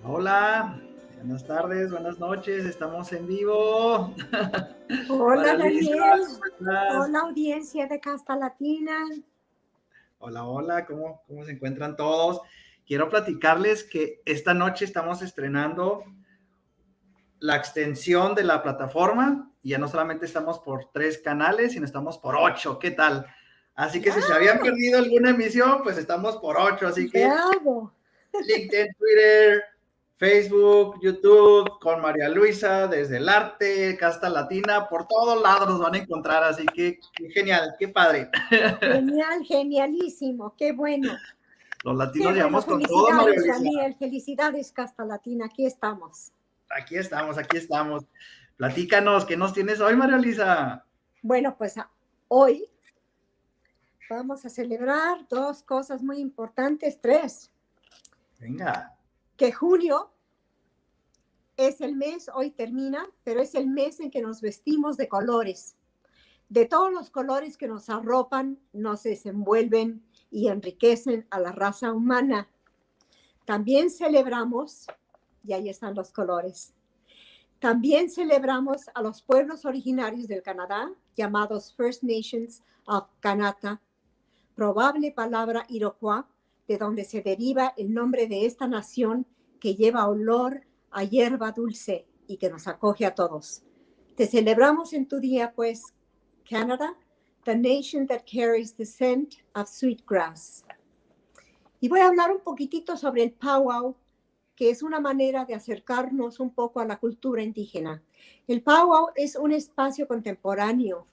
Hola, buenas tardes, buenas noches, estamos en vivo. Hola María Luisa, Daniel, ¿cómo estás? hola audiencia de Casta Latina. Hola, hola, ¿cómo se encuentran todos? Quiero platicarles que esta noche estamos estrenando la extensión de la plataforma y ya no solamente estamos por 3 canales, sino estamos por 8. ¿Qué tal? Así que si se habían perdido alguna emisión, pues estamos por 8. Así que Bravo. LinkedIn, Twitter, Facebook, YouTube, con María Luisa, Desde el Arte, Casta Latina, por todos lados nos van a encontrar, así que qué genial, qué padre. Genial, genialísimo, qué bueno. Los Qué latinos bueno, llevamos con todo, María felicidades Luisa. Daniel, felicidades Casta Latina, aquí estamos. Aquí estamos, aquí estamos. Platícanos, ¿qué nos tienes hoy, María Luisa? Bueno, pues hoy vamos a celebrar dos cosas muy importantes, tres. Venga. Que junio es el mes, hoy termina, pero es el mes en que nos vestimos de colores. De todos los colores que nos arropan, nos desenvuelven y enriquecen a la raza humana. También celebramos, y ahí están los colores, también celebramos a los pueblos originarios del Canadá, llamados First Nations of Canada, probable palabra iroquois, de donde se deriva el nombre de esta nación que lleva olor a hierba dulce y que nos acoge a todos. Te celebramos en tu día, pues, Canada, the nation that carries the scent of sweet grass. Y voy a hablar un poquitito sobre el powwow, que es una manera de acercarnos un poco a la cultura indígena. El powwow es un espacio contemporáneo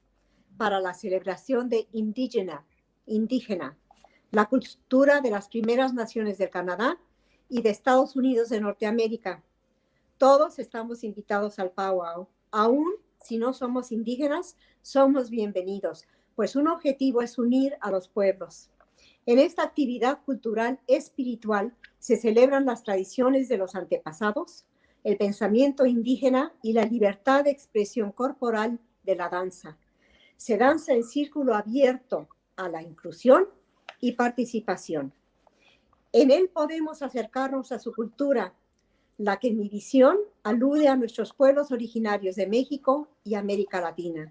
para la celebración de indígena, la cultura de las primeras naciones del Canadá y de Estados Unidos de Norteamérica. Todos estamos invitados al powwow. Aún si no somos indígenas, somos bienvenidos, pues un objetivo es unir a los pueblos. En esta actividad cultural espiritual se celebran las tradiciones de los antepasados, el pensamiento indígena y la libertad de expresión corporal de la danza. Se danza en círculo abierto a la inclusión y participación. En él podemos acercarnos a su cultura, la que en mi visión alude a nuestros pueblos originarios de México y América Latina,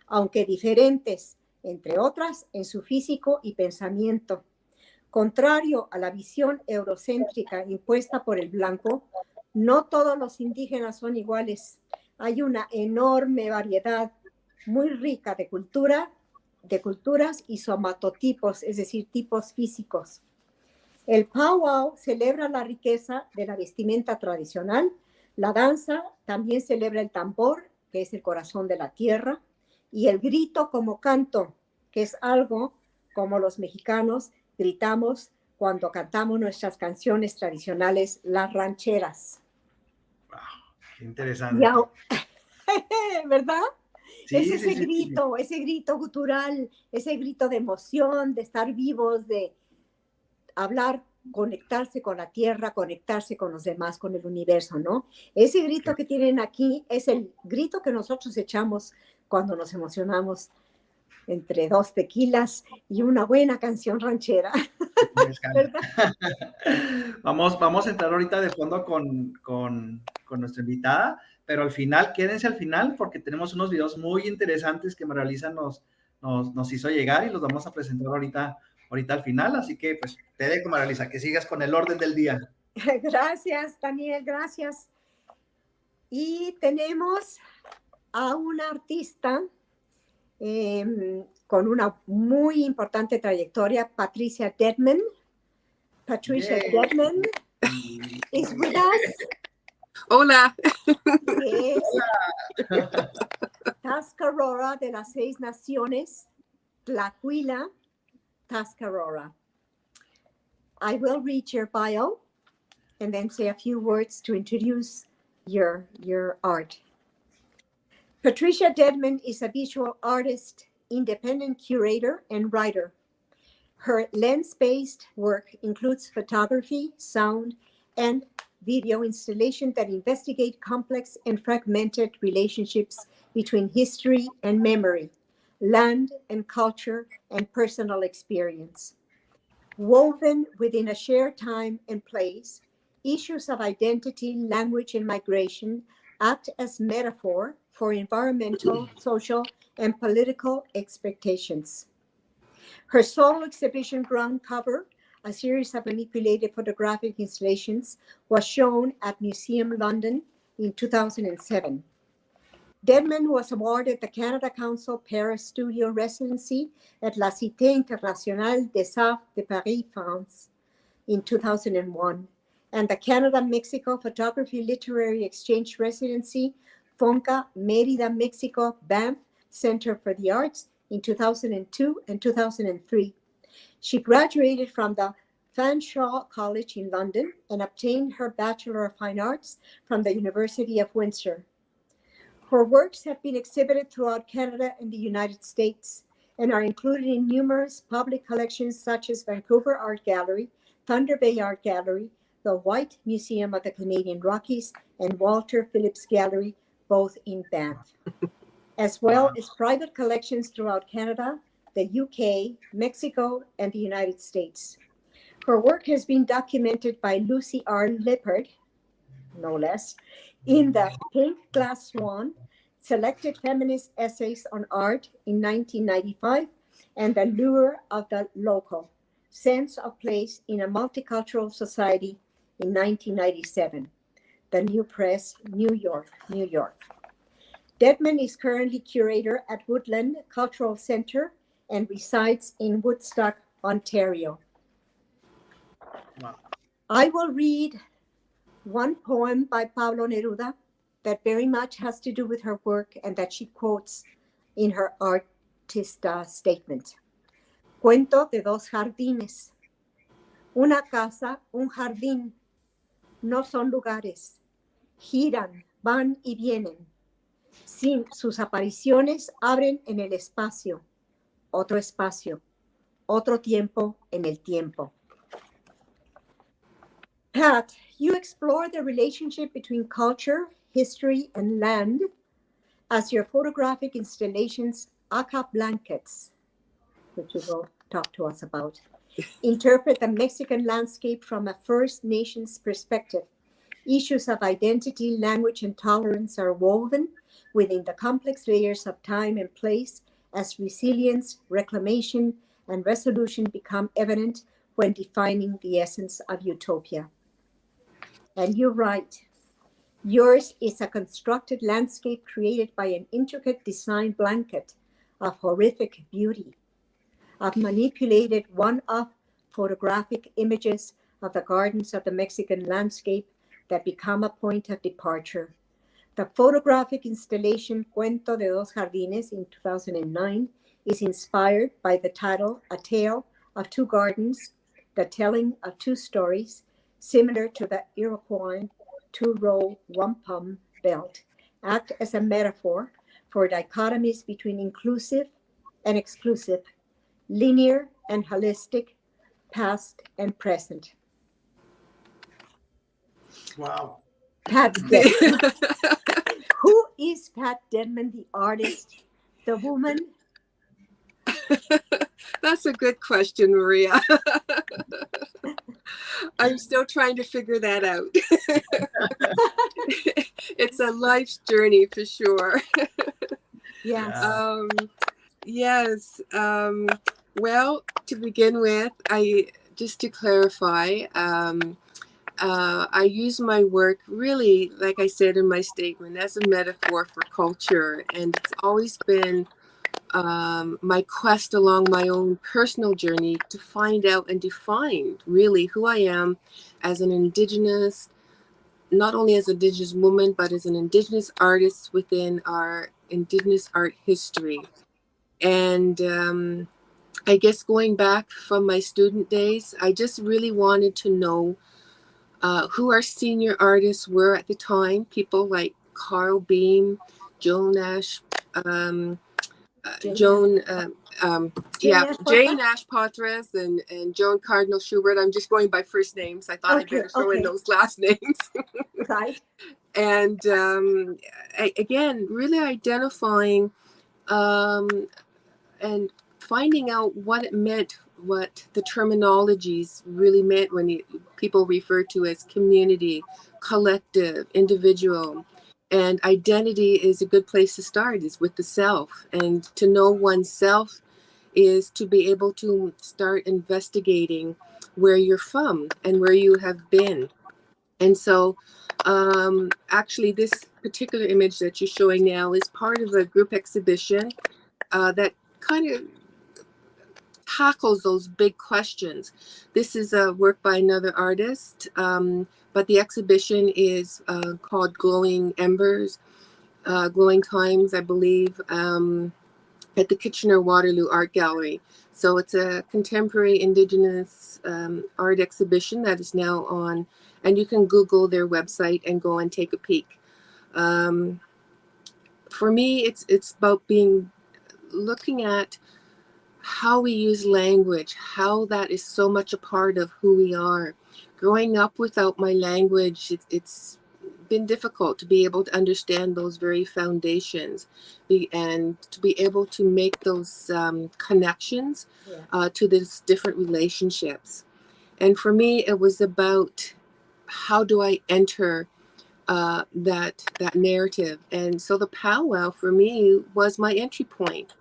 aunque diferentes, entre otras, en su físico y pensamiento. Contrario a la visión eurocéntrica impuesta por el blanco, no todos los indígenas son iguales. Hay una enorme variedad muy rica de culturas y somatotipos, es decir, tipos físicos. El powwow celebra la riqueza de la vestimenta tradicional. La danza también celebra el tambor, que es el corazón de la tierra, y el grito como canto, que es algo como los mexicanos gritamos cuando cantamos nuestras canciones tradicionales, las rancheras. Wow, qué interesante. ¿Verdad? Sí, sí, sí, sí. Ese grito gutural, ese grito de emoción, de estar vivos, de hablar, conectarse con la tierra, conectarse con los demás, con el universo, ¿no? Ese grito que tienen aquí es el grito que nosotros echamos cuando nos emocionamos entre 2 tequilas y una buena canción ranchera. ¿Verdad? Vamos a entrar ahorita de fondo con nuestra invitada, pero al final, quédense al final porque tenemos unos videos muy interesantes que María nos hizo llegar y los vamos a presentar ahorita al final, así que pues te dejo, María, que sigas con el orden del día. Gracias, Daniel, gracias. Y tenemos a una artista con una muy importante trayectoria, Patricia Deadman. Patricia Deadman is with us. Hola. Es Tuscarora de las 6 Naciones, Tlacuila Tuscarora. I will read your bio and then say a few words to introduce your art. Patricia Deadman is a visual artist, independent curator, and writer. Her lens-based work includes photography, sound, and video installation that investigate complex and fragmented relationships between history and memory, land and culture, and personal experience. Woven within a shared time and place, issues of identity, language, and migration act as metaphor for environmental, social, and political expectations. Her solo exhibition Ground Cover, a series of manipulated photographic installations, was shown at Museum London in 2007. Deadman was awarded the Canada Council Paris Studio Residency at La Cité Internationale des Arts de Paris, France in 2001, and the Canada-Mexico Photography Literary Exchange Residency, FONCA Mérida, Mexico, Banff Center for the Arts in 2002 and 2003. She graduated from the Fanshawe College in London and obtained her Bachelor of Fine Arts from the University of Windsor. Her works have been exhibited throughout Canada and the United States and are included in numerous public collections such as Vancouver Art Gallery, Thunder Bay Art Gallery, the White Museum of the Canadian Rockies, and Walter Phillips Gallery, both in Banff, as well as private collections throughout Canada, the UK, Mexico, and the United States. Her work has been documented by Lucy R. Lippard, no less, in the Pink Glass Swan, Selected Feminist Essays on Art in 1995, and The Lure of the Local, Sense of Place in a Multicultural Society in 1997. The New Press, New York, New York. Deadman is currently curator at Woodland Cultural Center and resides in Woodstock, Ontario. Wow. I will read one poem by Pablo Neruda that very much has to do with her work and that she quotes in her artist statement. Cuento de dos jardines. Una casa, un jardín. No son lugares. Giran, van y vienen. Sin sus apariciones abren en el espacio. Otro espacio. Otro tiempo en el tiempo. Pat, you explore the relationship between culture, history, and land as your photographic installations, Aca Blankets, which you will talk to us about, interpret the Mexican landscape from a First Nations perspective. Issues of identity, language, and tolerance are woven within the complex layers of time and place as resilience, reclamation, and resolution become evident when defining the essence of utopia. And you're right. Yours is a constructed landscape created by an intricate design blanket of horrific beauty, of manipulated one-off photographic images of the gardens of the Mexican landscape that become a point of departure. The photographic installation Cuento de dos Jardines in 2009 is inspired by the title A Tale of Two Gardens, the telling of two stories, similar to the Iroquois two-row wampum belt, act as a metaphor for dichotomies between inclusive and exclusive, linear and holistic, past and present. Wow. Pat Deadman. Who is Pat Deadman, the artist, the woman? That's a good question, Maria. I'm still trying to figure that out. It's a life's journey for sure. Yes. Yes. Well, to begin with, just to clarify, I use my work really, like I said in my statement, as a metaphor for culture, and it's always been my quest along my own personal journey to find out and define really who I am as an Indigenous, not only as an Indigenous woman, but as an Indigenous artist within our Indigenous art history. And I guess going back from my student days, I just really wanted to know who our senior artists were at the time, people like Carl Beam, Joan Nash, Jane Nash Poitras and Joan Cardinal Schubert. I'm just going by first names. I thought I'd better throw in those last names. Right. And again, really identifying and finding out what it meant what the terminologies really meant when people refer to as community, collective, individual. And identity is a good place to start, is with the self. And to know oneself is to be able to start investigating where you're from and where you have been. And so actually this particular image that you're showing now is part of a group exhibition that kind of tackles those big questions. This is a work by another artist, but the exhibition is called Glowing Embers, Glowing Times, I believe, at the Kitchener-Waterloo Art Gallery. So it's a contemporary Indigenous art exhibition that is now on, and you can Google their website and go and take a peek. For me, it's about looking at how we use language, how that is so much a part of who we are. Growing up without my language, it's been difficult to be able to understand those very foundations and to be able to make those connections to these different relationships. And for me, it was about how do I enter that narrative. And so the powwow for me was my entry point.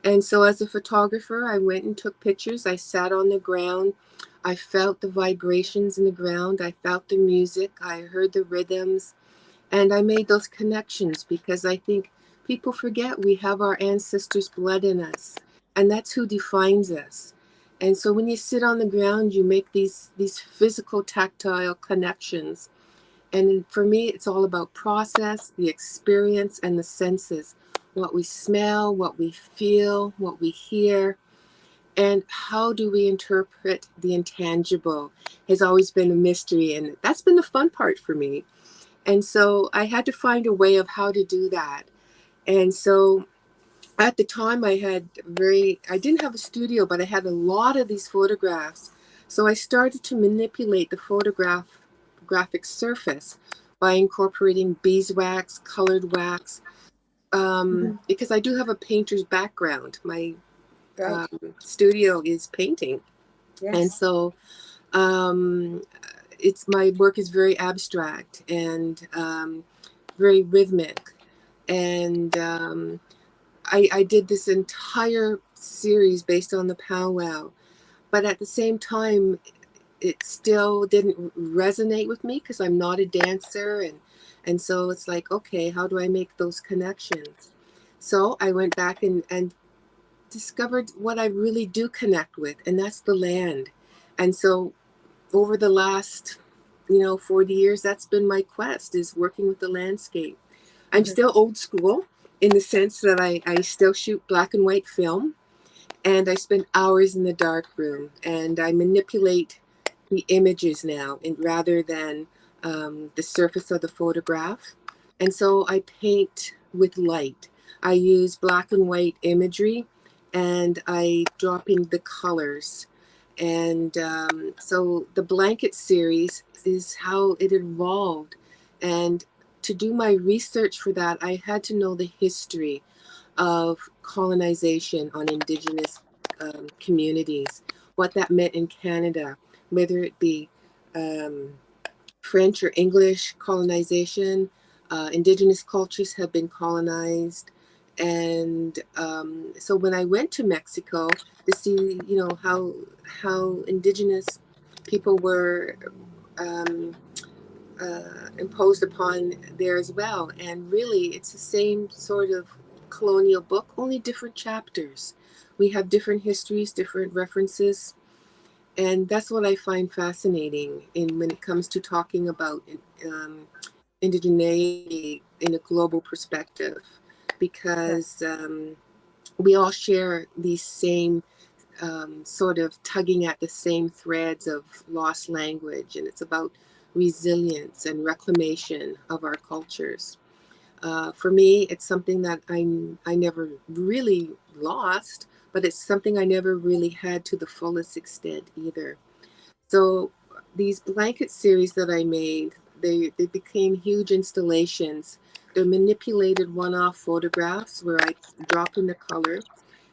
And so as a photographer, I went and took pictures. I sat on the ground. I felt the vibrations in the ground. I felt the music. I heard the rhythms. And I made those connections because I think people forget we have our ancestors' blood in us. And that's who defines us. And so when you sit on the ground, you make these physical, tactile connections. And for me, it's all about process, the experience, and the senses. What we smell, what we feel, what we hear, and how do we interpret the intangible has always been a mystery. And that's been the fun part for me. And so I had to find a way of how to do that. And so at the time I didn't have a studio, but I had a lot of these photographs. So I started to manipulate the photographic surface by incorporating beeswax, colored wax, because I do have a painter's background. My studio is painting. Yes. And so my work is very abstract and very rhythmic. And I did this entire series based on the powwow, but at the same time, it still didn't resonate with me because I'm not a dancer. And so it's like, okay, how do I make those connections? So I went back and discovered what I really do connect with, and that's the land. And so over the last 40 years, that's been my quest, is working with the landscape. I'm still old school in the sense that I still shoot black and white film, and I spend hours in the dark room, and I manipulate the images now rather than the surface of the photograph. And so I paint with light. I use black and white imagery, and I drop in the colors. And so the blanket series is how it evolved. And to do my research for that, I had to know the history of colonization on Indigenous communities, what that meant in Canada, whether it be French or English colonization. Indigenous cultures have been colonized. And so when I went to Mexico to see, how Indigenous people were imposed upon there as well. And really, it's the same sort of colonial book, only different chapters. We have different histories, different references. And that's what I find fascinating when it comes to talking about indigeneity in a global perspective, because we all share these same sort of tugging at the same threads of lost language, and it's about resilience and reclamation of our cultures. For me, it's something that I never really lost, but it's something I never really had to the fullest extent either. So these blanket series that I made, they became huge installations. They're manipulated one-off photographs where I drop in the color.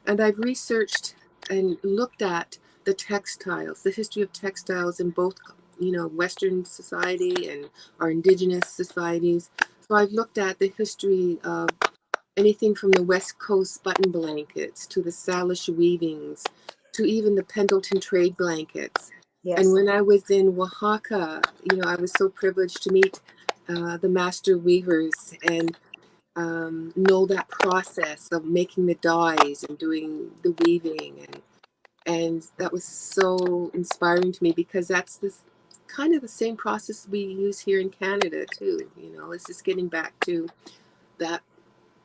And I've researched and looked at the textiles, the history of textiles in both, you know, Western society and our indigenous societies. So I've looked at the history of anything from the West Coast button blankets to the Salish weavings to even the Pendleton trade blankets. Yes. And when I was in Oaxaca, you know, I was so privileged to meet the master weavers and know that process of making the dyes and doing the weaving, and that was so inspiring to me, because that's this kind of the same process we use here in Canada too. You know, it's just getting back to that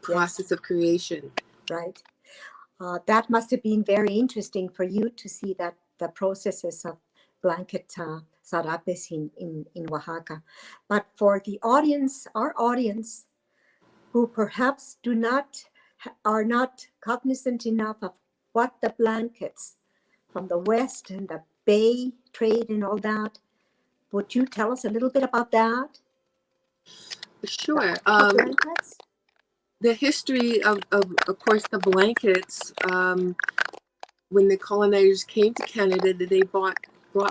process of creation. Right. That must have been very interesting for you to see that the processes of blanket sarapes in Oaxaca. But for the audience, our audience, who perhaps are not cognizant enough of what the blankets from the West and the Bay trade and all that, would you tell us a little bit about that? Sure. Blankets? The history of course, the blankets, when the colonizers came to Canada, they brought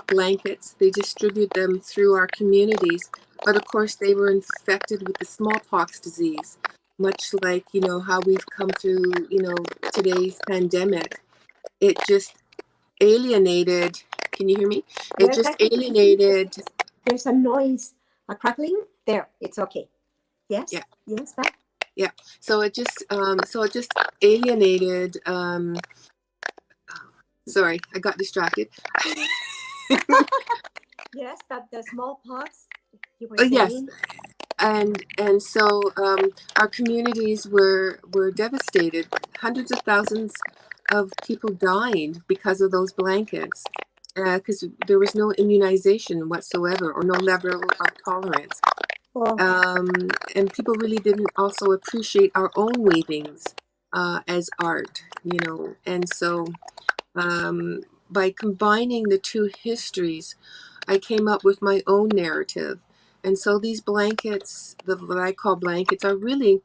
blankets. They distributed them through our communities. But of course, they were infected with the smallpox disease, much like, you know, how we've come through, you know, today's pandemic. It just alienated. Can you hear me? It just alienated. There's a noise, a crackling. There, it's okay. Yes. Yeah. Yes. That. Yeah. So it just alienated. Sorry, I got distracted. Yes, that the smallpox. You were saying. Yes, and so our communities were devastated. Hundreds of thousands of people died because of those blankets, because there was no immunization whatsoever or no level of tolerance. And people really didn't also appreciate our own weavings as art, you know. And so by combining the two histories, I came up with my own narrative. And so these blankets, what I call blankets, are really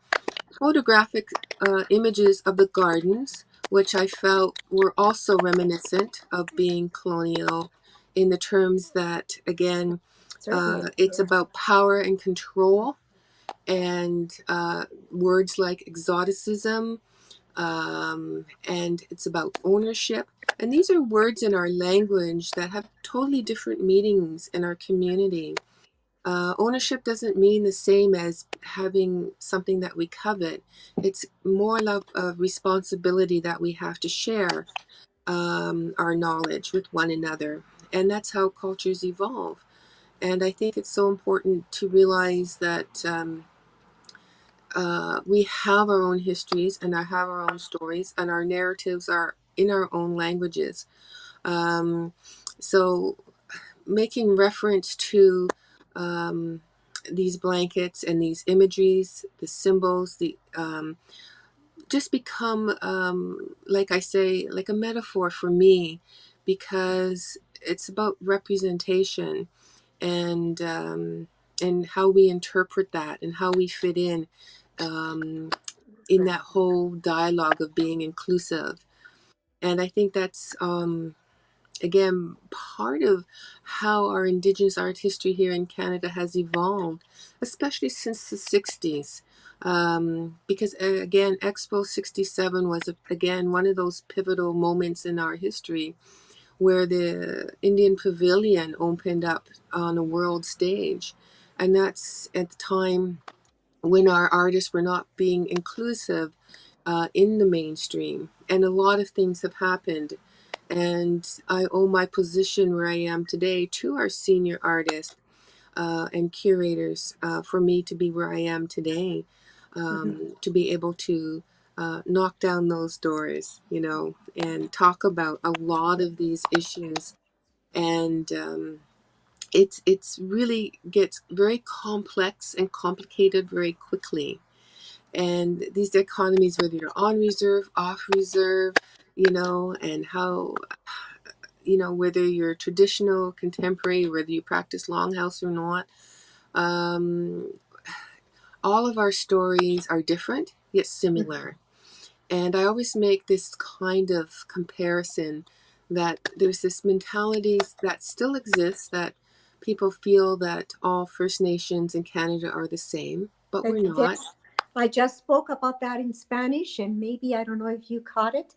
photographic images of the gardens, which I felt were also reminiscent of being colonial, in the terms that, again, it's about power and control, and words like exoticism, and it's about ownership. And these are words in our language that have totally different meanings in our community. Ownership doesn't mean the same as having something that we covet. It's more of a responsibility that we have to share our knowledge with one another. And that's how cultures evolve. And I think it's so important to realize that we have our own histories and I have our own stories, and our narratives are in our own languages. So making reference to these blankets and these imageries, the symbols, the just become, like I say, like a metaphor for me, because it's about representation and how we interpret that and how we fit in that whole dialogue of being inclusive. And I think that's again part of how our Indigenous art history here in Canada has evolved, especially since the 60s. Because again, Expo 67 was again one of those pivotal moments in our history, where the Indian Pavilion opened up on a world stage. And that's at the time when our artists were not being inclusive in the mainstream. And a lot of things have happened. And I owe my position where I am today to our senior artists and curators for me to be where I am today, to be able to knock down those doors, you know, and talk about a lot of these issues. And it's really gets very complex and complicated very quickly. And these dichotomies, whether you're on reserve, off reserve, you know, and how, you know, whether you're traditional, contemporary, whether you practice longhouse or not, all of our stories are different yet similar. And I always make this kind of comparison that there's this mentality that still exists, that people feel that all First Nations in Canada are the same, but we're not. Yes, I just spoke about that in Spanish, and maybe I don't know if you caught it,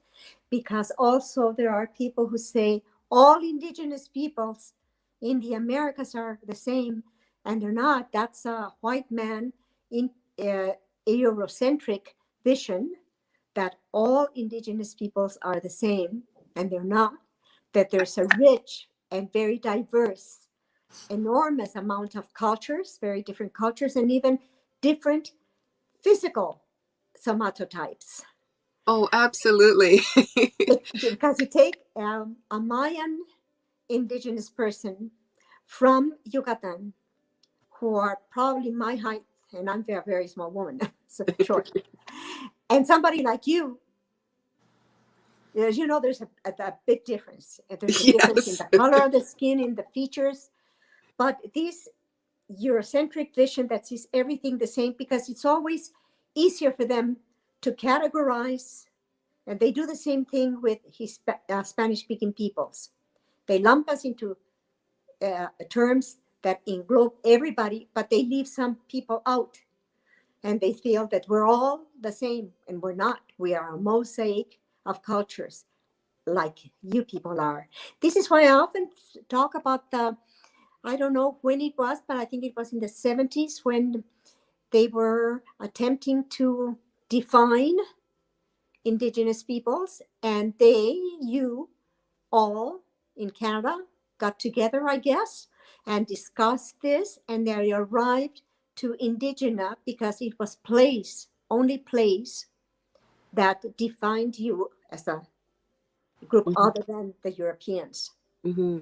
because also there are people who say all Indigenous peoples in the Americas are the same, and they're not. That's a white man in Eurocentric vision that all Indigenous peoples are the same, and they're not. That there's a rich and very diverse, enormous amount of cultures, very different cultures, and even different physical somatotypes. Oh, absolutely. Because you take a Mayan indigenous person from Yucatan, who are probably my height, and I'm a very, very small woman, so short. And somebody like you, as you know, there's a big difference. There's a difference in the color of the skin, in the features. But this Eurocentric vision that sees everything the same, because it's always easier for them to categorize. And they do the same thing with Spanish-speaking peoples. They lump us into terms that englobe everybody, but they leave some people out. And they feel that we're all the same, and we're not. We are a mosaic of cultures, like you people are. This is why I often talk about I don't know when it was, but I think it was in the 70s when they were attempting to define Indigenous peoples, and you all in Canada got together, I guess, and discussed this, and they arrived to Indigena because it was only place that defined you as a group other than the Europeans. Mm-hmm.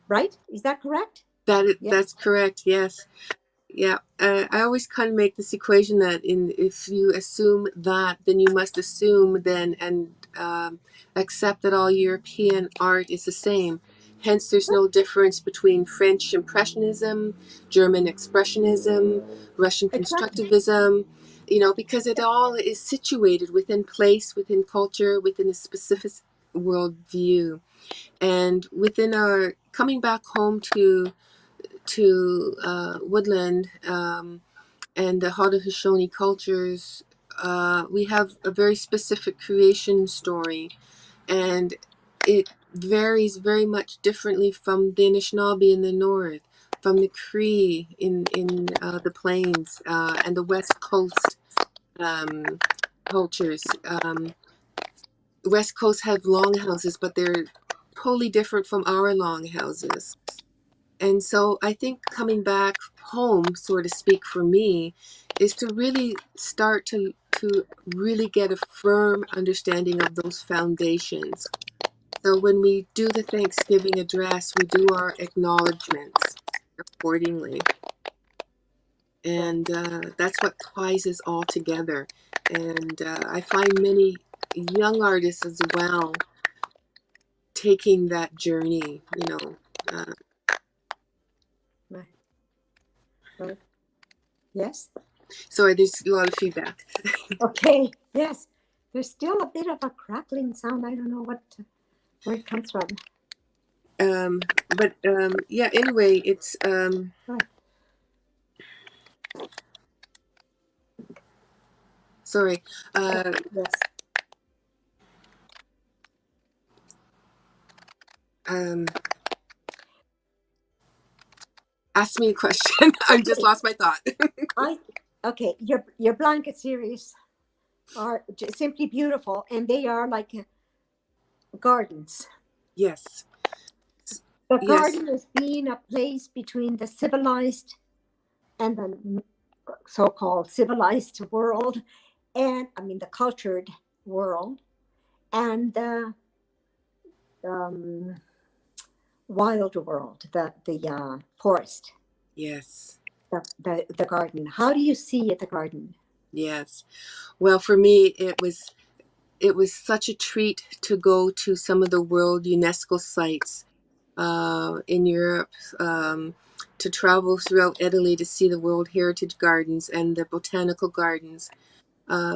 Right? Is that correct? That's correct, yes. Yeah, I always kind of make this equation that if you assume that, then you must assume then and accept that all European art is the same. Hence, there's no difference between French Impressionism, German Expressionism, Russian Constructivism, because it all is situated within place, within culture, within a specific worldview. And within our coming back home to Woodland and the Haudenosaunee cultures, we have a very specific creation story, and it varies very much differently from the Anishinaabe in the north, from the Cree in the plains, and the West Coast cultures. West Coast have longhouses, but they're totally different from our longhouses. And so I think coming back home, so to speak, for me, is to really start to really get a firm understanding of those foundations. So when we do the Thanksgiving address, we do our acknowledgments accordingly. And that's what ties us all together. And I find many young artists as well taking that journey, Right. Yes. Sorry, there's a lot of feedback. Okay. Yes. There's still a bit of a crackling sound. I don't know where it comes from. But yeah. Anyway, it's Right. sorry. Yes. Ask me a question. I just lost my thought. Okay. Your blanket series are simply beautiful, and they are like gardens. Yes. The garden is being a place between the civilized and the so-called civilized world, and the cultured world, and the wild world, the forest. Yes. The garden. How do you see the garden? Yes. Well, for me, it was such a treat to go to some of the world UNESCO sites in Europe, to travel throughout Italy to see the World Heritage Gardens and the botanical gardens,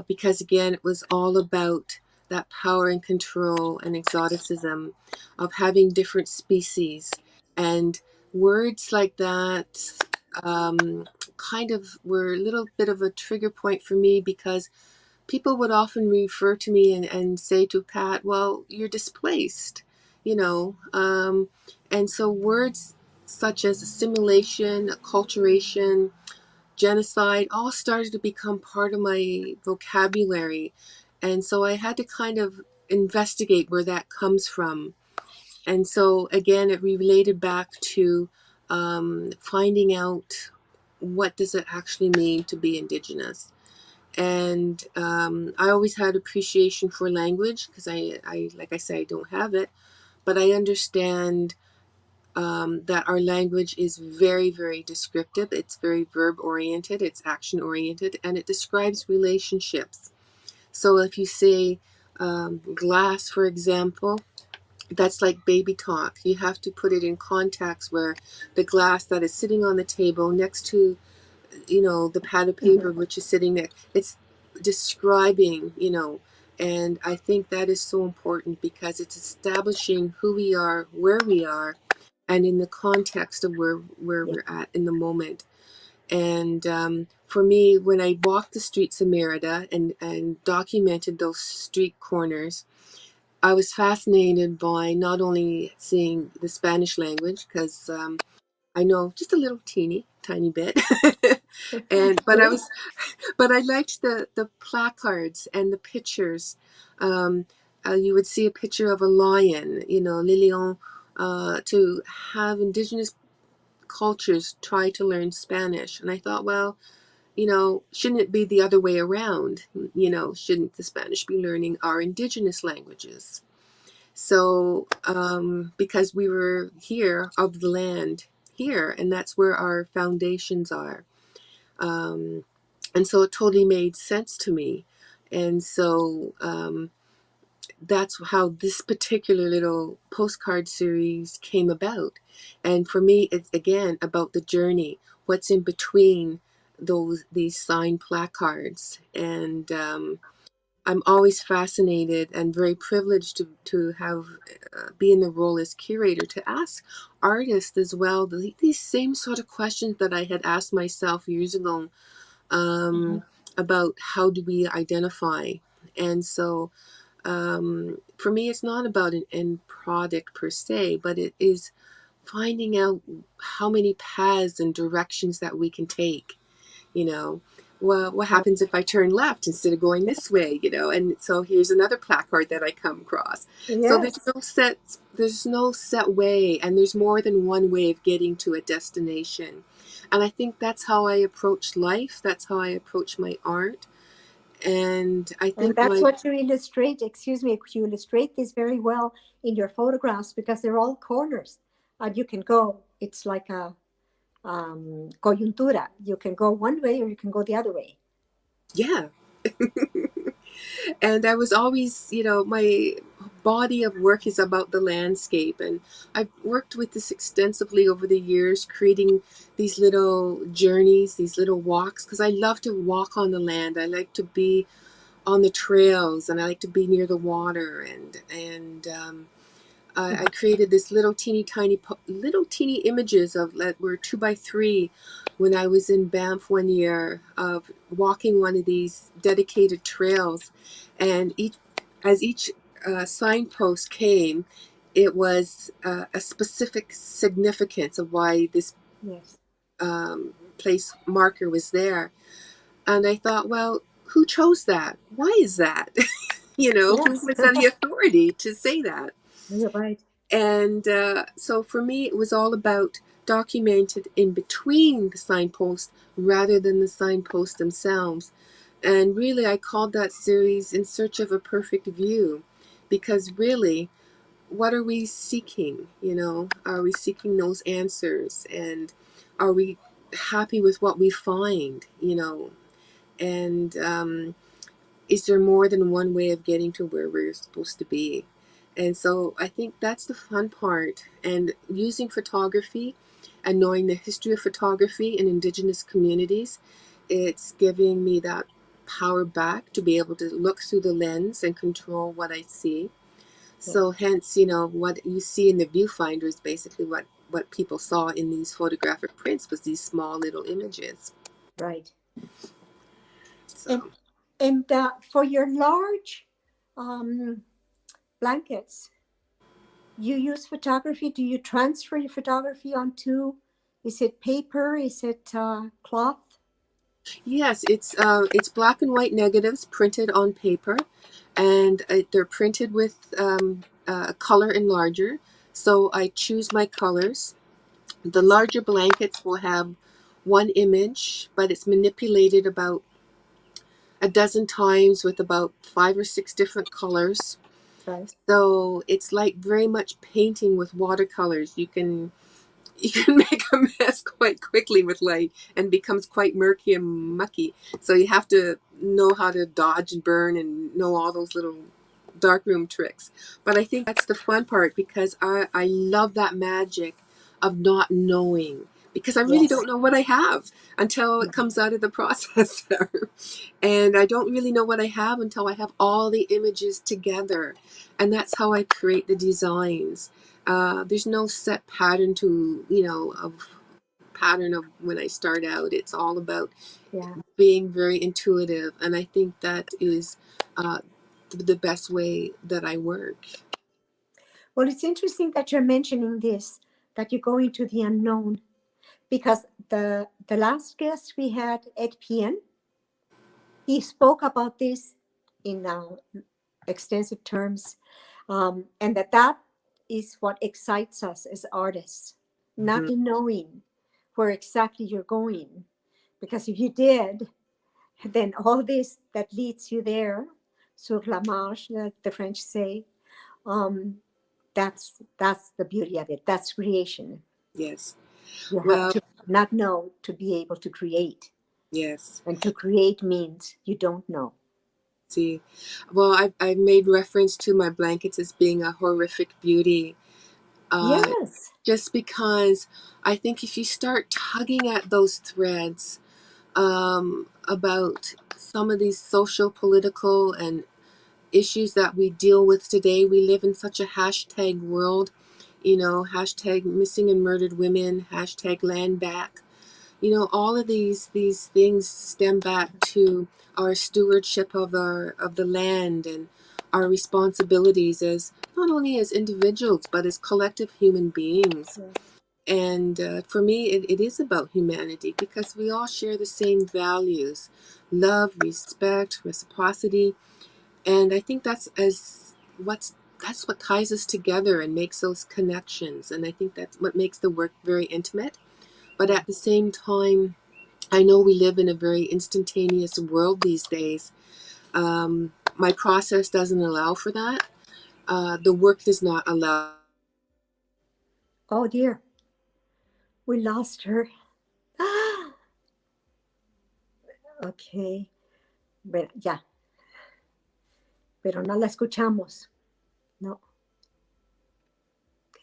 because again, it was all about that power and control and exoticism of having different species. And words like that kind of were a little bit of a trigger point for me, because people would often refer to me and say to Pat, well, you're displaced, you know. And so words such as assimilation, acculturation, genocide all started to become part of my vocabulary. And so I had to kind of investigate where that comes from. And so again, it related back to finding out, what does it actually mean to be Indigenous? And I always had appreciation for language, because I, like I say, I don't have it, but I understand that our language is very, very descriptive. It's very verb oriented, it's action oriented, and it describes relationships. So if you say glass, for example, that's like baby talk. You have to put it in context, where the glass that is sitting on the table next to, you know, the pad of paper which is sitting there, it's describing, you know. And I think that is so important, because it's establishing who we are, where we are, and in the context of where we're at in the moment. And for me, when I walked the streets of Merida and documented those street corners, I was fascinated by not only seeing the Spanish language, because I know just a little tiny bit, and but I liked the placards and the pictures. You would see a picture of a lion, you know, Lilion, to have Indigenous cultures try to learn Spanish. And I thought, well, you know, shouldn't it be the other way around? You know, shouldn't the Spanish be learning our Indigenous languages? So, because we were here, of the land here, and that's where our foundations are. And so it totally made sense to me. And so that's how this particular little postcard series came about. And for me, it's again about the journey, what's in between these signed placards. And I'm always fascinated and very privileged to have be in the role as curator, to ask artists as well these same sort of questions that I had asked myself years ago, about how do we identify. And so for me, it's not about an end product per se, but it is finding out how many paths and directions that we can take, you know. Well, what happens if I turn left instead of going this way, you know? And so here's another placard that I come across. So there's no set way, and there's more than one way of getting to a destination. And I think that's how I approach life. That's how I approach my art. And I think that's what you illustrate. Excuse me, you illustrate this very well in your photographs, because they're all corners, and you can go. It's like a coyuntura. You can go one way or you can go the other way. Yeah. And I was always, you know, my body of work is about the landscape, and I've worked with this extensively over the years, creating these little journeys, these little walks, because I love to walk on the land. I like to be on the trails, and I like to be near the water, and I created this little teeny images of that were 2x3 when I was in Banff one year, of walking one of these dedicated trails, and as each signpost came, it was a specific significance of why this place marker was there. And I thought, well, who chose that? Why is that? You know, who was the authority to say that? You're right. And so for me, it was all about documented in between the signposts rather than the signposts themselves. And really, I called that series In Search of a Perfect View, because really, what are we seeking? You know, are we seeking those answers? And are we happy with what we find? You know, and is there more than one way of getting to where we're supposed to be? And so I think that's the fun part. And using photography and knowing the history of photography in Indigenous communities, it's giving me that power back to be able to look through the lens and control what I see. So hence, what you see in the viewfinder is basically what people saw in these photographic prints was these small little images. Right. So. And for your large blankets, you use photography. Do you transfer your photography onto, is it paper? Is it cloth? Yes, it's black and white negatives printed on paper, and they're printed with color enlarger. So I choose my colors. The larger blankets will have one image, but it's manipulated about a dozen times with about 5 or 6 different colors. Right. So it's like very much painting with watercolors. You can make a mess quite quickly with light and becomes quite murky and mucky. So you have to know how to dodge and burn and know all those little darkroom tricks. But I think that's the fun part, because I love that magic of not knowing, because I really don't know what I have until it comes out of the processor. And I don't really know what I have until I have all the images together. And that's how I create the designs. There's no set pattern pattern of when I start out. It's all about being very intuitive. And I think that is the best way that I work. Well, it's interesting that you're mentioning this, that you go into the unknown, because the last guest we had, Ed Pien, he spoke about this in extensive terms, and that is what excites us as artists, not knowing where exactly you're going. Because if you did, then all this that leads you there, sur la marche, like the French say, that's the beauty of it. That's creation. Yes. You have to not know to be able to create. Yes. And to create means you don't know. See, well, I've made reference to my blankets as being a horrific beauty. Yes. Just because I think if you start tugging at those threads about some of these social, political, and issues that we deal with today, we live in such a hashtag world, hashtag missing and murdered women, hashtag land back. All of these things stem back to our stewardship of the land and our responsibilities as not only as individuals but as collective human beings. And for me, it is about humanity, because we all share the same values: love, respect, reciprocity. And I think that's what ties us together and makes those connections. And I think that's what makes the work very intimate. But at the same time, I know we live in a very instantaneous world these days. My process doesn't allow for that. The work does not allow. Oh dear, we lost her. Okay, pero ya, pero no la escuchamos. No.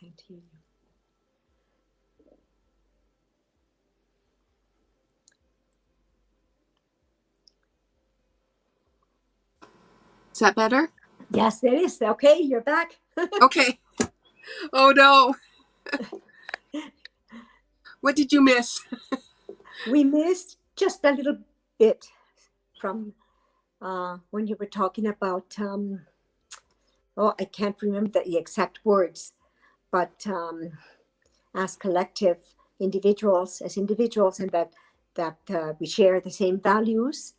Can't hear you. Is that better? Yes, it is. Okay, you're back. Okay. Oh no. What did you miss? We missed just a little bit from when you were talking about, I can't remember the exact words, but as collective individuals, and that we share the same values,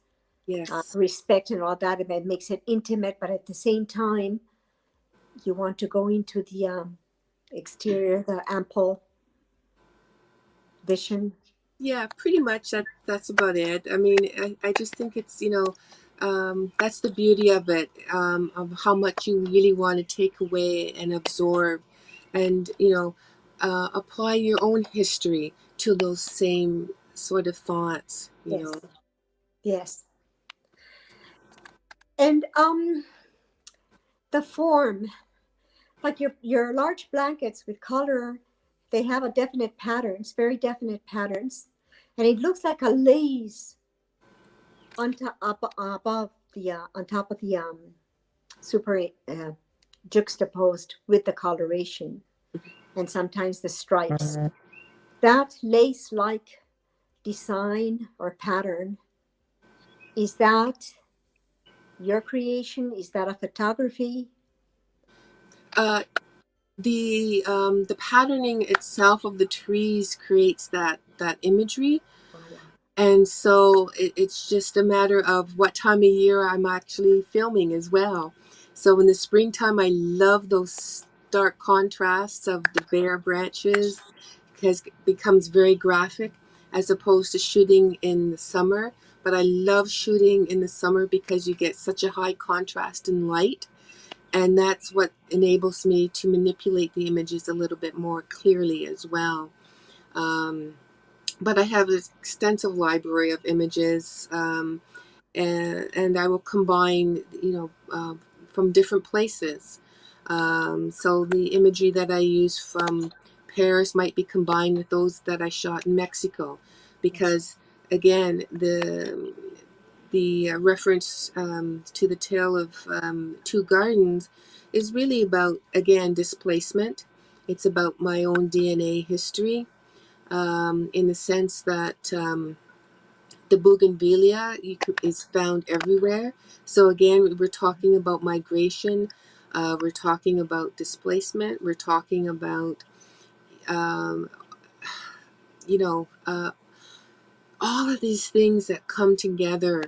Yes. respect and all that, and it makes it intimate, but at the same time, you want to go into the exterior, the ample vision. Yeah, pretty much that's about it. I mean, I just think it's, that's the beauty of it, of how much you really want to take away and absorb and, apply your own history to those same sort of thoughts, you know. Yes. And the form, like your large blankets with color, they have a definite patterns, very definite patterns, and it looks like a lace on top above the on top of the super juxtaposed with the coloration and sometimes the stripes. That lace-like design or pattern, is that your creation? Is that a photography? The patterning itself of the trees creates that imagery. And so it's just a matter of what time of year I'm actually filming as well. So in the springtime, I love those stark contrasts of the bare branches, because it becomes very graphic, as opposed to shooting in the summer. But I love shooting in the summer because you get such a high contrast in light. And that's what enables me to manipulate the images a little bit more clearly as well. But I have this extensive library of images, and I will combine, from different places. So the imagery that I use from Paris might be combined with those that I shot in Mexico, because again, the reference to the tale of two gardens is really about, again, displacement. It's about my own DNA history, in the sense that the bougainvillea is found everywhere. So again, we're talking about migration, we're talking about displacement, we're talking about, all of these things that come together,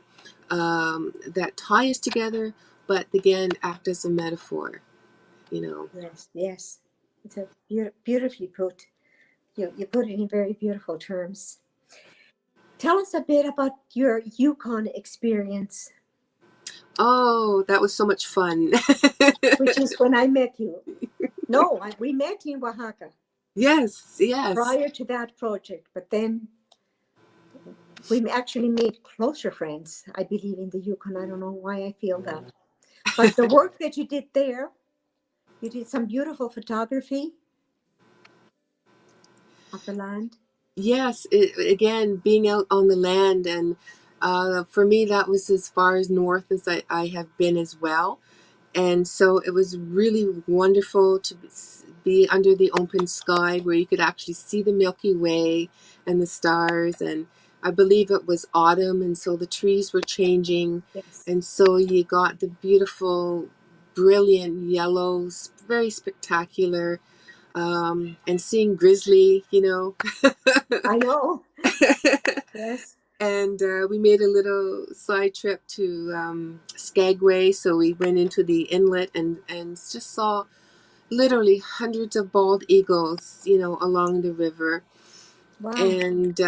that tie us together, but again, act as a metaphor, Yes, yes. It's a beautifully put. You put it in very beautiful terms. Tell us a bit about your Yukon experience. Oh, that was so much fun. Which is when I met you. No, we met in Oaxaca. Yes. Prior to that project, but then we actually made closer friends, I believe, in the Yukon. I don't know why I feel that. But the work that you did there, you did some beautiful photography of the land. Yes, again, being out on the land, and for me, that was as far as north as I have been as well. And so it was really wonderful to be under the open sky where you could actually see the Milky Way and the stars. And I believe it was autumn, and so the trees were changing. Yes. And so you got the beautiful, brilliant yellows, very spectacular. And seeing grizzly, I know. Yes. And we made a little side trip to Skagway, so we went into the inlet and just saw literally hundreds of bald eagles, along the river. Wow. And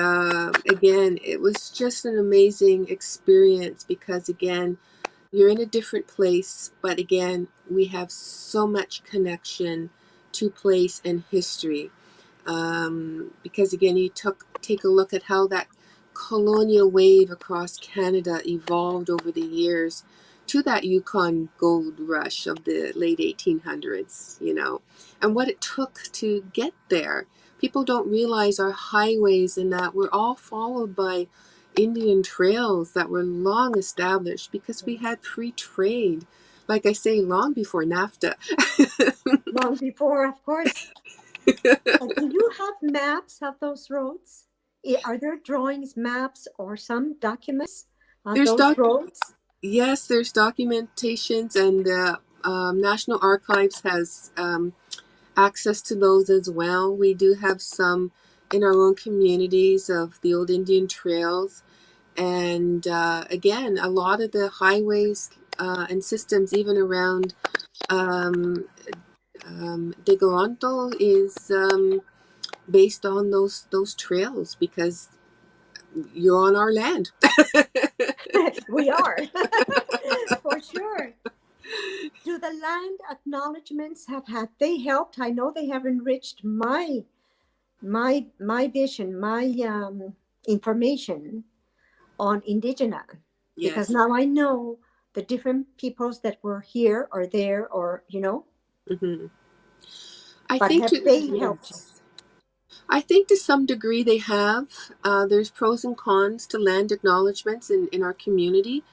again, it was just an amazing experience because, again, you're in a different place, but again, we have so much connection to place and history. Because again, you take a look at how that colonial wave across Canada evolved over the years to that Yukon gold rush of the late 1800s, and what it took to get there. People don't realize our highways and that were all followed by Indian trails that were long established because we had free trade. Like I say, long before NAFTA. Long before, of course. Do you have maps of those roads? Are there drawings, maps, or some documents on those roads? Yes, there's documentations, and the National Archives has access to those as well. We do have some in our own communities of the old Indian trails. And again, a lot of the highways and systems, even around De Toronto, is based on those trails because you're on our land. We are, for sure. Do the land acknowledgements have they helped? I know they have enriched my vision, my information on Indigenous. Yes. Because now I know the different peoples that were here or there, or Mm-hmm. But have they helped? I think to some degree they have. There's pros and cons to land acknowledgements in our community,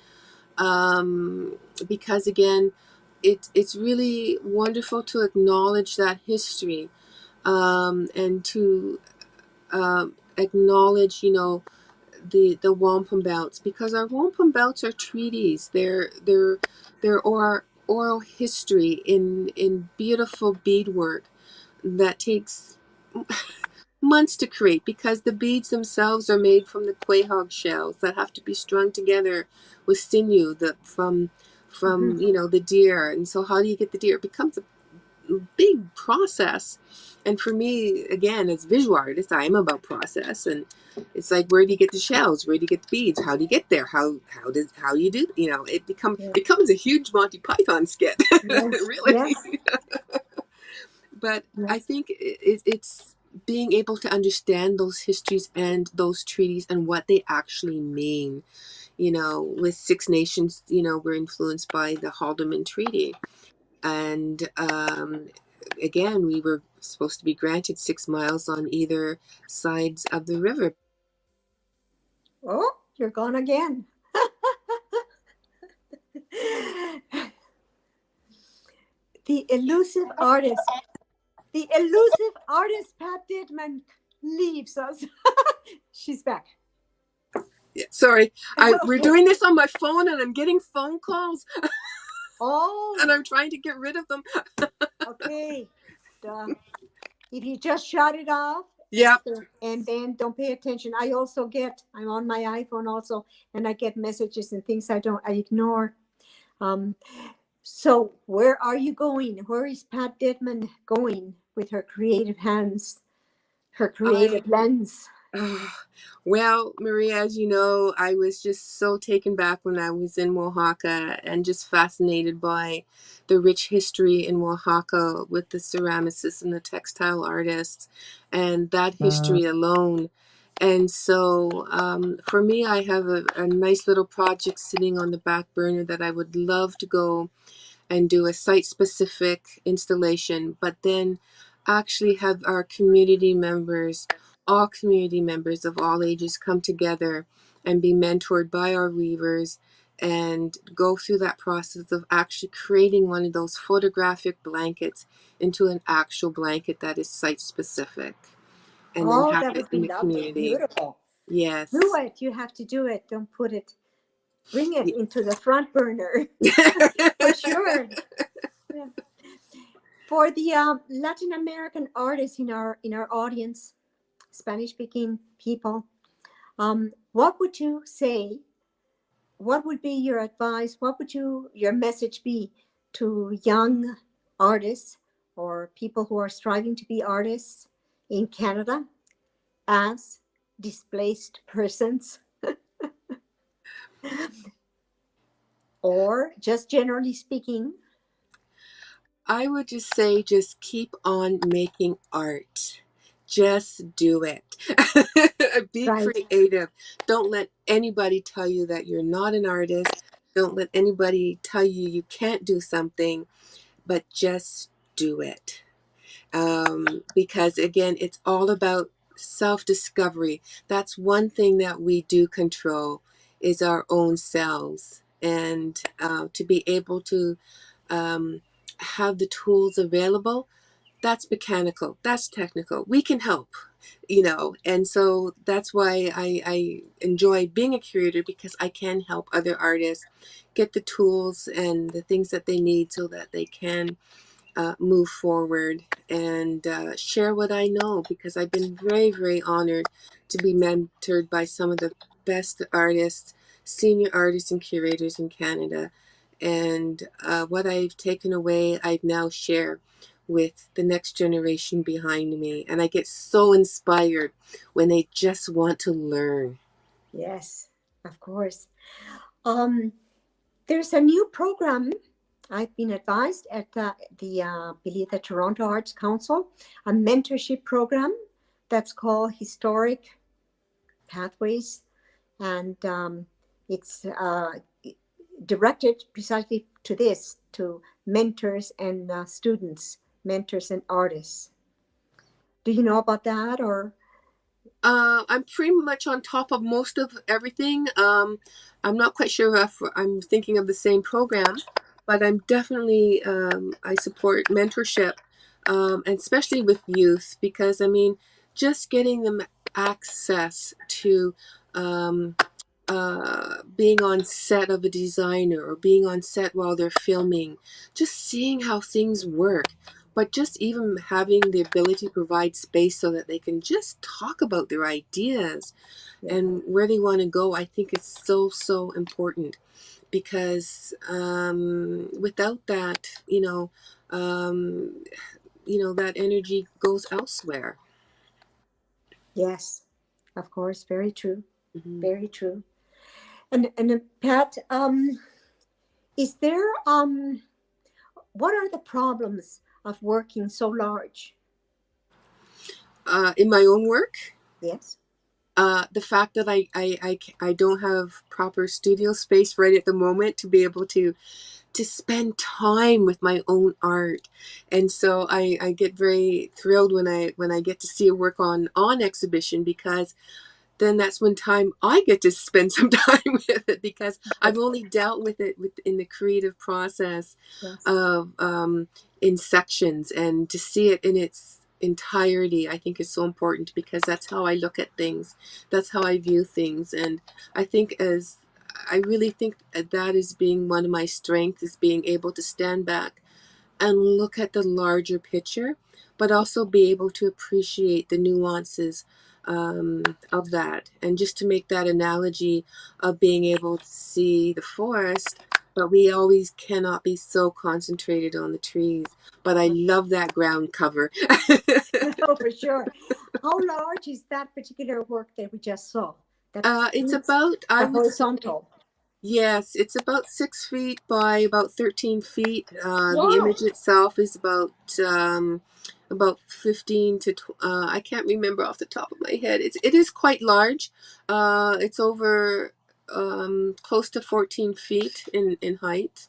because again, it's really wonderful to acknowledge that history, and to acknowledge, the wampum belts, because our wampum belts are treaties. They're oral history in beautiful beadwork that takes months to create, because the beads themselves are made from the quahog shells that have to be strung together with sinew from the deer. And so how do you get the deer? It becomes a big process. And for me, again, as a visual artist, I am about process. And it's like, where do you get the shells? Where do you get the beads? How do you get there? How do you do? It becomes a huge Monty Python skit, Yes, really. yes, But I yes. think it's being able to understand those histories and those treaties and what they actually mean. With Six Nations, we're influenced by the Haldeman Treaty. And again, we were supposed to be granted 6 miles on either sides of the river. Oh, you're gone again. The elusive artist. The elusive artist, Pat Deadman, leaves us. She's back. Yeah, sorry, we're doing this on my phone and I'm getting phone calls. Oh. And I'm trying to get rid of them. Okay. If you just shut it off. Yeah. And then don't pay attention. I'm on my iPhone also, and I get messages and things I ignore. So where are you going? Where is Pat Deadman going with her creative hands, her creative lens? Well, Maria, as you know, I was just so taken back when I was in Oaxaca and just fascinated by the rich history in Oaxaca with the ceramicists and the textile artists and that history alone. And so for me, I have a nice little project sitting on the back burner that I would love to go and do a site-specific installation, but then actually have our community members, all community members of all ages, come together and be mentored by our weavers and go through that process of actually creating one of those photographic blankets into an actual blanket that is site-specific, and then have That it would in be the lovely. community. Beautiful. Yes. Do it. You have to do it. Don't put it. Bring it into the front burner. For sure. Yeah. For the Latin American artists in our audience, Spanish-speaking people, what would you say? What would be your advice? What would your message be to young artists or people who are striving to be artists in Canada as displaced persons? Or just generally speaking? I would just say, just keep on making art. Just do it. Be Right. creative. Don't let anybody tell you that you're not an artist. Don't let anybody tell you you can't do something, but just do it. Because again, it's all about self-discovery. That's one thing that we do control, is our own selves. And to be able to have the tools available, that's mechanical, that's technical. We can help, and so that's why I enjoy being a curator, because I can help other artists get the tools and the things that they need so that they can move forward and share what I know, because I've been very, very honored to be mentored by some of the best artists, senior artists and curators in Canada. And what I've taken away, I've now shared with the next generation behind me. And I get so inspired when they just want to learn. Yes, of course. There's a new program I've been advised at believe the Toronto Arts Council, a mentorship program that's called Historic Pathways, and it's directed precisely to mentors and students, mentors and artists. Do you know about that, or? I'm pretty much on top of most of everything. I'm not quite sure if I'm thinking of the same program, but I'm definitely, I support mentorship, and especially with youth, because I mean, just getting them access to um, being on set of a designer or being on set while they're filming, just seeing how things work, but just even having the ability to provide space so that they can just talk about their ideas and where they want to go. I think it's so, so important, because without that, that energy goes elsewhere. Yes, of course, very true. Mm-hmm. Very true. And Pat, is there what are the problems of working so large? In my own work, Yes. the fact that I don't have proper studio space right at the moment to be able to spend time with my own art. And so I get very thrilled when I get to see a work on exhibition, because then that's when time I get to spend some time with it, because I've only dealt with it in the creative process of in sections, and to see it in its entirety I think is so important, because that's how I look at things, that's how I view things. And I really think that is being one of my strengths, is being able to stand back and look at the larger picture, but also be able to appreciate the nuances of that. And just to make that analogy of being able to see the forest, but we always cannot be so concentrated on the trees. But I love that ground cover. Oh, for sure. How large is that particular work that we just saw? It's about, I would horizontal. Yes, it's about 6 feet by about 13 feet. Wow. The image itself is about 15 to I can't remember off the top of my head. It is quite large. It's over close to 14 feet in height.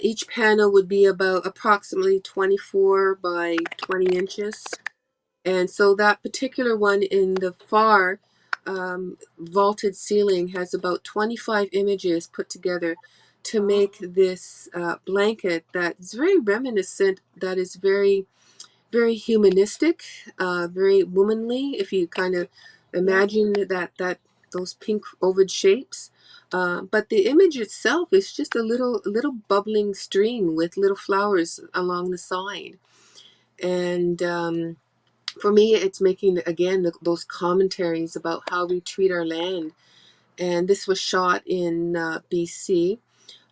Each panel would be about approximately 24 by 20 inches. And so that particular one in the far vaulted ceiling has about 25 images put together to make this blanket that's very reminiscent, that is very, very humanistic, very womanly, if you kind of imagine that those pink oval shapes. But the image itself is just a little bubbling stream with little flowers along the side. And for me, it's making, again, those commentaries about how we treat our land. And this was shot in BC,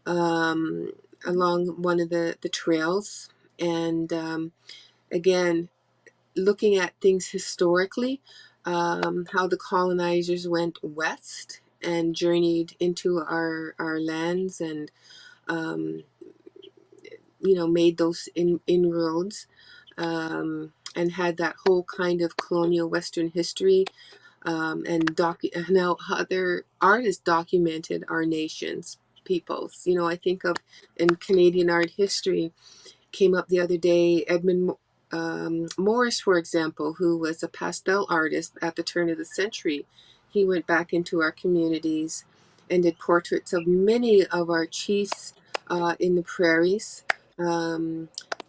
along one of the trails. And again, looking at things historically, how the colonizers went west and journeyed into our lands, and made those inroads, and had that whole kind of colonial Western history, and how other artists documented our nations, peoples. I think of, in Canadian art history, came up the other day, Edmund Morris, for example, who was a pastel artist at the turn of the century. He went back into our communities and did portraits of many of our chiefs in the prairies.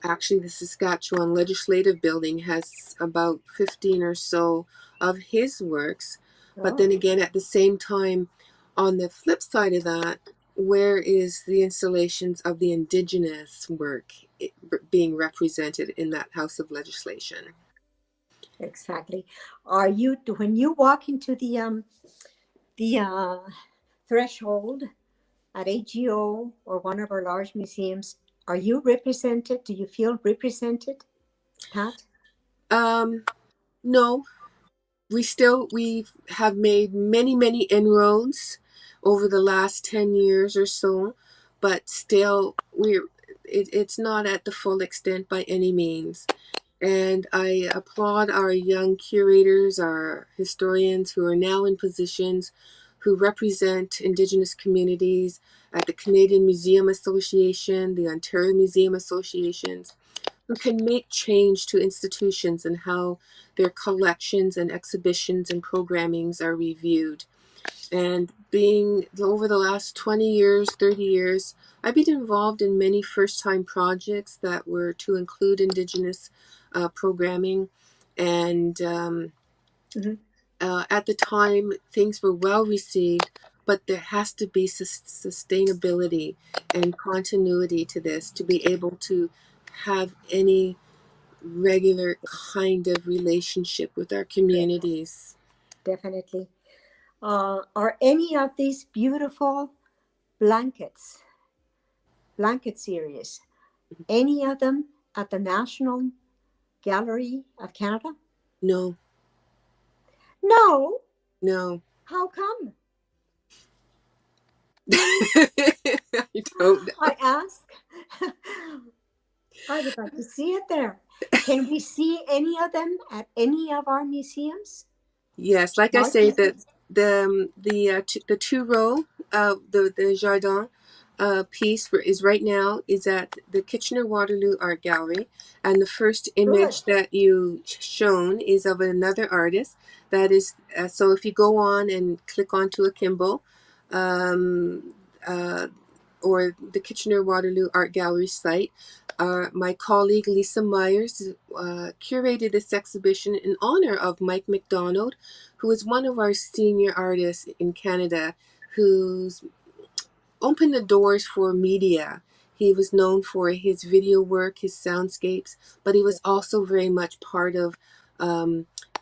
Actually, the Saskatchewan Legislative Building has about 15 or so of his works. But then again, at the same time, on the flip side of that, where is the installations of the Indigenous work being represented in that House of Legislation? Exactly. When you walk into the threshold at AGO or one of our large museums, are you represented? Do you feel represented, Pat? No. We have made many inroads over the last 10 years or so, but still it's not at the full extent by any means. And I applaud our young curators, our historians who are now in positions, who represent Indigenous communities at the Canadian Museum Association, the Ontario Museum Associations, can make change to institutions and how their collections and exhibitions and programmings are reviewed. And being over the last 20 years, 30 years, I've been involved in many first-time projects that were to include Indigenous programming. And at the time, things were well received, but there has to be sustainability and continuity to this to be able to have any regular kind of relationship with our communities. Definitely. Are any of these beautiful blanket series, any of them at the National Gallery of Canada? No. No. No. How come? I don't know. I ask. I would like to see it there. Can we see any of them at any of our museums? Yes, like I say, the two-row, the Jardin piece is right now is at the Kitchener-Waterloo Art Gallery, and the first image that you shown is of another artist. That is, so if you go on and click onto Akimbo, or the Kitchener-Waterloo Art Gallery site, my colleague Lisa Myers curated this exhibition in honor of Mike MacDonald, who is one of our senior artists in Canada, who's opened the doors for media. He was known for his video work, his soundscapes, but he was also very much part of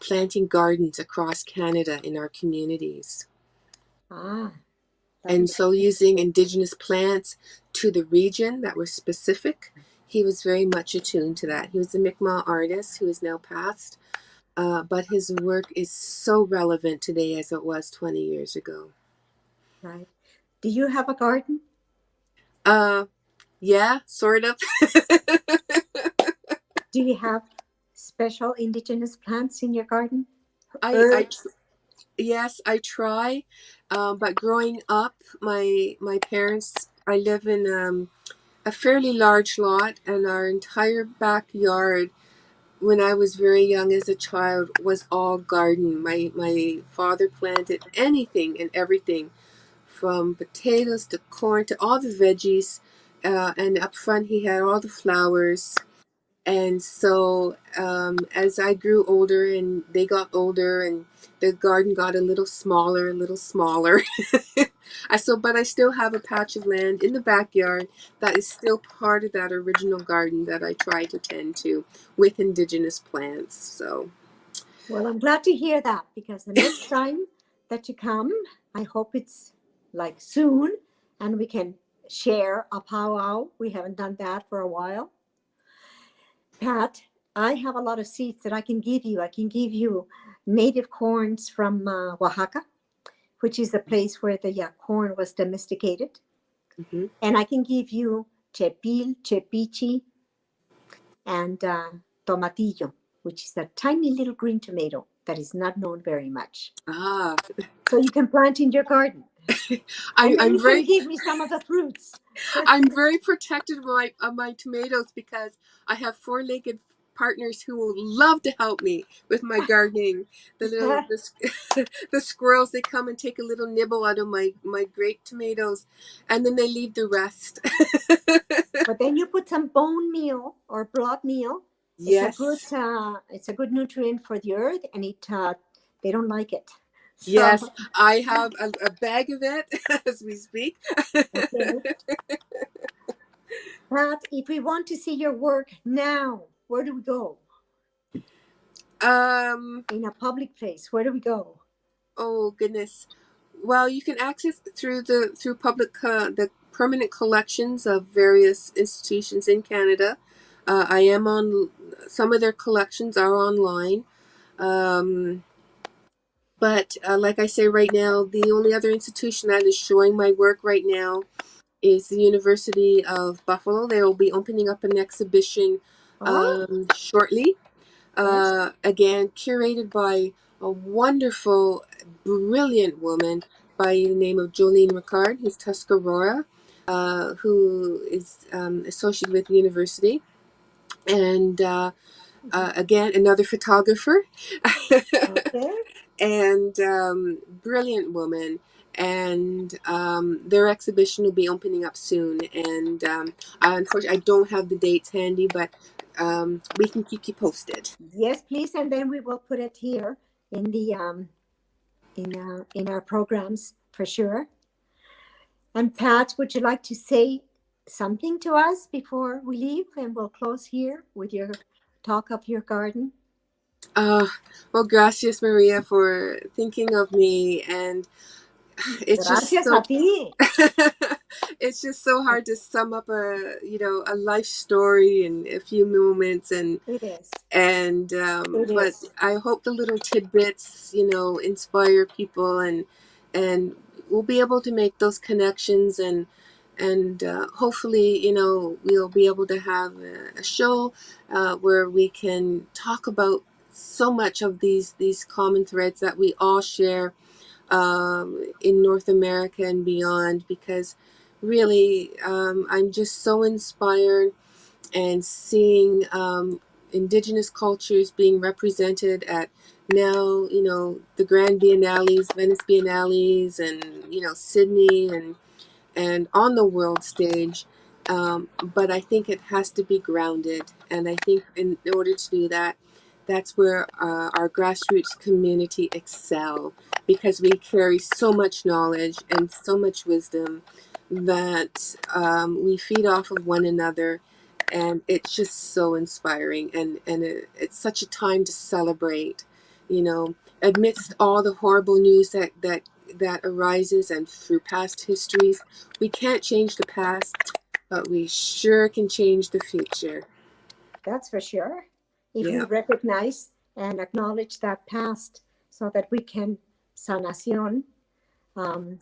planting gardens across Canada in our communities. And so using Indigenous plants to the region that were specific, he was very much attuned to that. He was a Mi'kmaq artist who is now passed, but his work is so relevant today as it was 20 years ago. Right. Do you have a garden? Yeah, sort of. Do you have special Indigenous plants in your garden? Yes, I try. But growing up, my parents, I live in a fairly large lot, and our entire backyard, when I was very young as a child, was all garden. My father planted anything and everything, from potatoes to corn to all the veggies, and up front he had all the flowers. And so as I grew older and they got older and the garden got a little smaller, but I still have a patch of land in the backyard that is still part of that original garden that I try to tend to with Indigenous plants. So, well, I'm glad to hear that, because the next time that you come, I hope it's like soon, and we can share a powwow. We haven't done that for a while. Pat, I have a lot of seeds that I can give you. I can give you native corns from Oaxaca, which is the place where the corn was domesticated. And I can give you chepil, chepichi, and tomatillo, which is a tiny little green tomato that is not known very much. So you can plant in your garden. I'm very. Give me some of the fruits. I'm very protective of my tomatoes because I have four-legged partners who will love to help me with my gardening. The squirrels, they come and take a little nibble out of my great tomatoes, and then they leave the rest. But then you put some bone meal or blood meal. Yes, it's a good nutrient for the earth, and they don't like it. So. Yes, I have a bag of it as we speak. Okay. Pat, if we want to see your work now, where do we go? In a public place, where do we go? Oh goodness! Well, you can access through public the permanent collections of various institutions in Canada. I am on some of their collections are online. But like I say right now, the only other institution that is showing my work right now is the University of Buffalo. They will be opening up an exhibition shortly. Again, curated by a wonderful, brilliant woman by the name of Jolene Ricard, who's Tuscarora, who is associated with the university. and again, another photographer. Okay. And brilliant woman. And their exhibition will be opening up soon. And unfortunately, I don't have the dates handy, but we can keep you posted. Yes, please, and then we will put it here in the in our programs for sure. And Pat, would you like to say something to us before we leave? And we'll close here with your talk of your garden. Well, gracias, Maria, for thinking of me. And it's Gracias just so a ti. it's just so hard to sum up a life story in a few moments. And It is. and It but is. I hope the little tidbits inspire people, and we'll be able to make those connections, and hopefully we'll be able to have a show where we can talk about so much of these common threads that we all share in North America and beyond, because really I'm just so inspired, and seeing Indigenous cultures being represented at now, the Grand Biennales, Venice Biennales, and Sydney, and on the world stage. But I think it has to be grounded, and I think in order to do that, that's where our grassroots community excel, because we carry so much knowledge and so much wisdom that we feed off of one another, and it's just so inspiring, and it's such a time to celebrate, amidst all the horrible news that arises, and through past histories. We can't change the past, but we sure can change the future. That's for sure. If we recognize and acknowledge that past, so that we can sanación,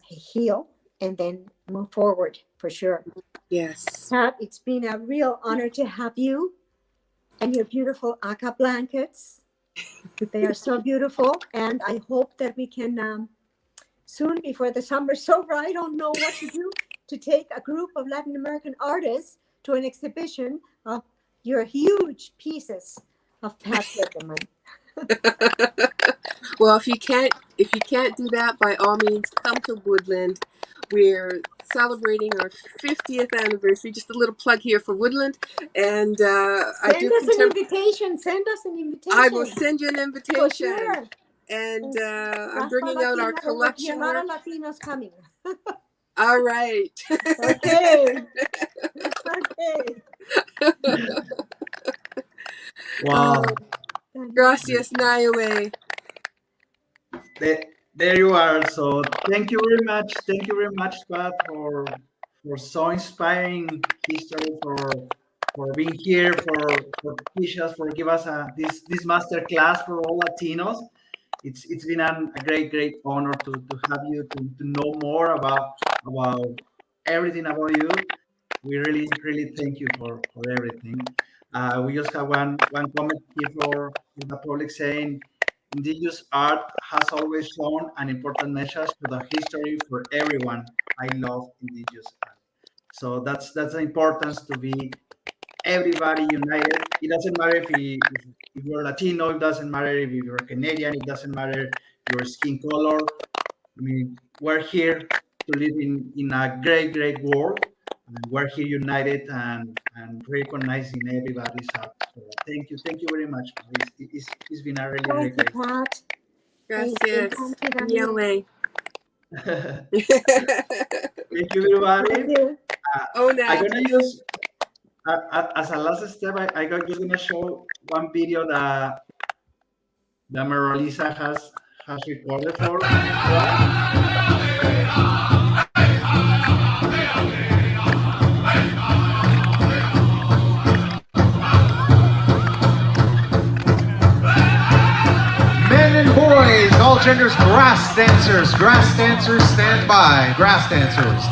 heal, and then move forward, for sure. Yes. Pat, it's been a real honor to have you and your beautiful aca blankets. They are so beautiful, and I hope that we can soon, before the summer's over, I don't know what to do, to take a group of Latin American artists to an exhibition of your huge pieces of Pat DEADMAN. Well, if you can't do that, by all means, come to Woodland. We're celebrating our 50th anniversary. Just a little plug here for Woodland. And Send us an invitation. I will send you an invitation. For sure. And I'm bringing out our collection. A lot of Latinos coming. All right. Okay. Okay. Wow. Gracias, Naomi. There you are. So thank you very much. Thank you very much, Pat, for so inspiring history, for being here, for teach us, for give us this master class for all Latinos. It's been a great honor to have you, to know more about everything about you. We really thank you for everything. We just have one comment here for the public saying, Indigenous art has always shown an important message to the history for everyone. I love Indigenous art. So that's the importance, to be everybody united. It doesn't matter if you're Latino, it doesn't matter if you're Canadian, it doesn't matter your skin color. I mean, we're here to live in a great world. We're here united and recognizing everybody's art. So thank you very much. It's been a really great. Pat. Gracias. Yahweh. Thank you, everybody. Thank you. I'm gonna use as a last step. I'm just gonna show one video that Marolisa has recorded for. Men and boys, all genders, grass dancers. Grass dancers, stand by. Grass dancers.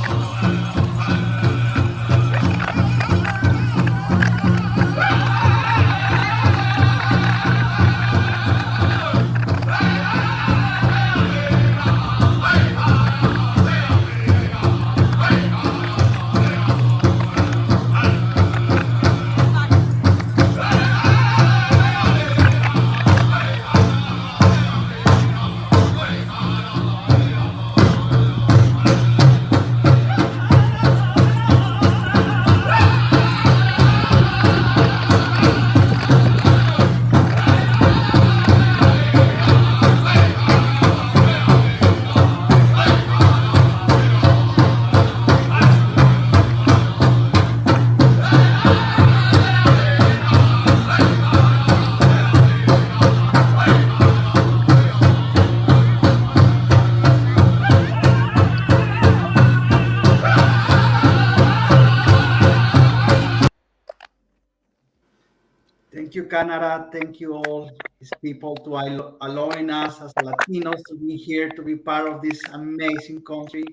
you, Canada. Thank you all these people to allowing us as Latinos to be here, to be part of this amazing country.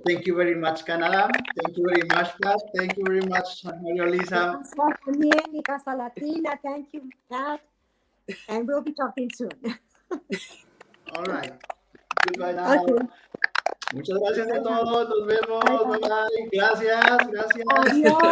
Thank you very much, Canada. Thank you very much, Pat. Thank you very much, Mario Lisa. También, Casta Latina. Thank you, Pat. And we'll be talking soon. All right. Goodbye now. Okay. Muchas gracias a todos. Nos vemos. Bye bye. Gracias. Gracias. Adiós.